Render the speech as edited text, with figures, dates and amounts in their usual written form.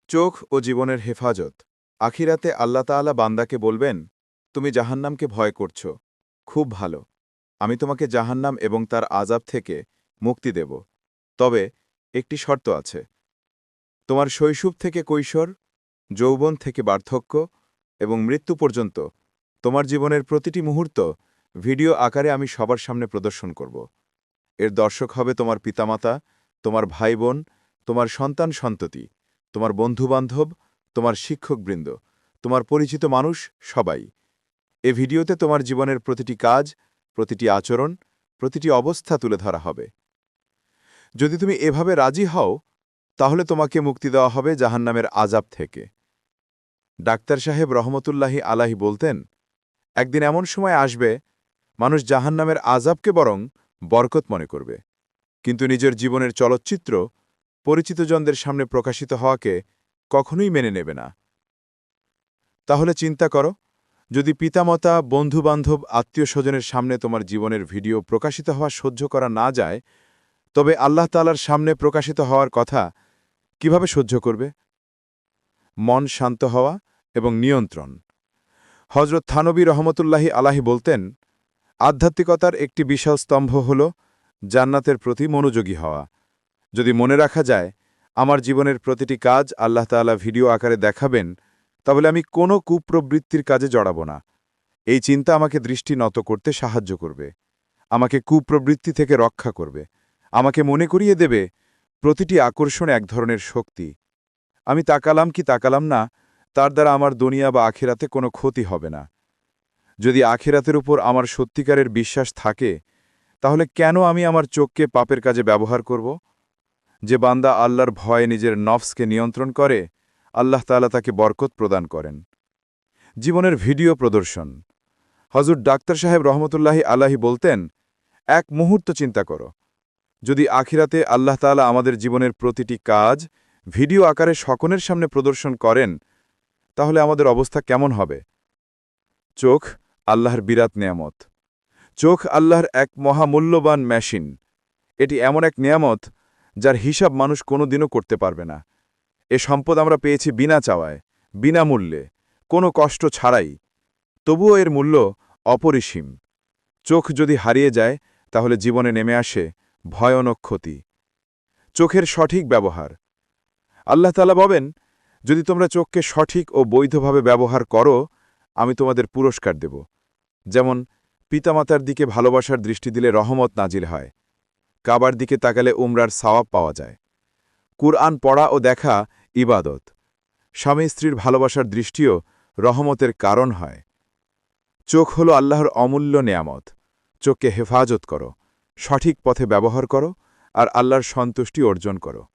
চোখ ও জীবনের হেফাজত। আখিরাতে আল্লাহ তাআলা বান্দাকে বলবেন, তুমি জাহান্নামকে ভয় করছ, খুব ভালো, আমি তোমাকে জাহান্নাম এবং তার আযাব থেকে মুক্তি দেব। তবে একটি শর্ত আছে, তোমার শৈশব থেকে কৈশোর, যৌবন থেকে বার্ধক্য এবং মৃত্যু পর্যন্ত তোমার জীবনের প্রতিটি মুহূর্ত ভিডিও আকারে আমি সবার সামনে প্রদর্শন করব। এর দর্শক হবে তোমার পিতামাতা, তোমার ভাইবোন, তোমার সন্তান সন্ততি, তোমার বন্ধুবান্ধব, তোমার শিক্ষকবৃন্দ, তোমার পরিচিত মানুষ, সবাই। এ ভিডিওতে তোমার জীবনের প্রতিটি কাজ, প্রতিটি আচরণ, প্রতিটি অবস্থা তুলে ধরা হবে। যদি তুমি এভাবে রাজি হও, তাহলে তোমাকে মুক্তি দেওয়া হবে জাহান্নামের আযাব থেকে। ডাক্তার সাহেব রহমতুল্লাহি আলাহি বলতেন, একদিন এমন সময় আসবে, মানুষ জাহান্নামের আযাবকে বরং বরকত মনে করবে, কিন্তু নিজের জীবনের চলচ্চিত্র পরিচিতজনদের সামনে প্রকাশিত হওয়াকে কখনোই মেনে নেবে না। তাহলে চিন্তা করো, যদি পিতামাতা, বন্ধুবান্ধব, আত্মীয়-স্বজনের সামনে তোমার জীবনের ভিডিও প্রকাশিত হওয়া সহ্য করা না যায়, তবে আল্লাহ তাআলার সামনে প্রকাশিত হওয়ার কথা কিভাবে সহ্য করবে? মন শান্ত হওয়া এবং নিয়ন্ত্রণ। হযরত থানবী রহমতুল্লাহি আলাহি বলতেন, আধ্যাত্মিকতার একটি বিশাল স্তম্ভ হল জান্নাতের প্রতি মনোযোগী হওয়া। যদি মনে রাখা যায়, আমার জীবনের প্রতিটি কাজ আল্লাহ তাআলা ভিডিও আকারে দেখাবেন, তাহলে আমি কোনো কুপ্রবৃত্তির কাজে জড়াব না। এই চিন্তা আমাকে দৃষ্টি নত করতে সাহায্য করবে, আমাকে কুপ্রবৃত্তি থেকে রক্ষা করবে, আমাকে মনে করিয়ে দেবে প্রতিটি আকর্ষণ এক ধরনের শক্তি। আমি তাকালাম কি তাকালাম না, তার দ্বারা আমার দুনিয়া বা আখিরাতে কোনো ক্ষতি হবে না। যদি আখিরাতের উপর আমার সত্যিকারের বিশ্বাস থাকে, তাহলে কেন আমি আমার চোখকে পাপের কাজে ব্যবহার করব? যে বান্দা আল্লাহর ভয়ে নিজের নফসকে নিয়ন্ত্রণ করে, আল্লাহ তাআলা তাকে বরকত প্রদান করেন। জীবনের ভিডিও প্রদর্শন। হযরত ডাক্তার সাহেব রহমতুল্লাহি আলাহি বলতেন, এক মুহূর্ত চিন্তা করো, যদি আখিরাতে আল্লাহ তাআলা আমাদের জীবনের প্রতিটি কাজ ভিডিও আকারে সকলের সামনে প্রদর্শন করেন, তাহলে আমাদের অবস্থা কেমন হবে? চোখ আল্লাহর বিরাট নেয়ামত। চোখ আল্লাহর এক মহামূল্যবান মেশিন। এটি এমন এক নেয়ামত যার হিসাব মানুষ কোনোদিনও করতে পারবে না। এ সম্পদ আমরা পেয়েছি বিনা চাওয়ায়, বিনামূল্যে, কোনো কষ্ট ছাড়াই। তবুও এর মূল্য অপরিসীম। চোখ যদি হারিয়ে যায়, তাহলে জীবনে নেমে আসে ভয়ানক ক্ষতি। চোখের সঠিক ব্যবহার। আল্লাহ তাআলা বলেন, যদি তোমরা চোখকে সঠিক ও বৈধভাবে ব্যবহার করো, আমি তোমাদের পুরস্কার দেব। যেমন পিতামাতার দিকে ভালোবাসার দৃষ্টি দিলে রহমত নাজিল হয়, কাবার দিকে তাকালে উমরার সওয়াব পাওয়া যায়। কুরআন পড়া ও দেখা ইবাদত। স্বামী স্ত্রীর ভালোবাসার দৃষ্টিও রহমতের কারণ হয়। চোখ হল আল্লাহর অমূল্য নেয়ামত। চোখকে হেফাজত করো, সঠিক পথে ব্যবহার করো আর আল্লাহর সন্তুষ্টি অর্জন করো।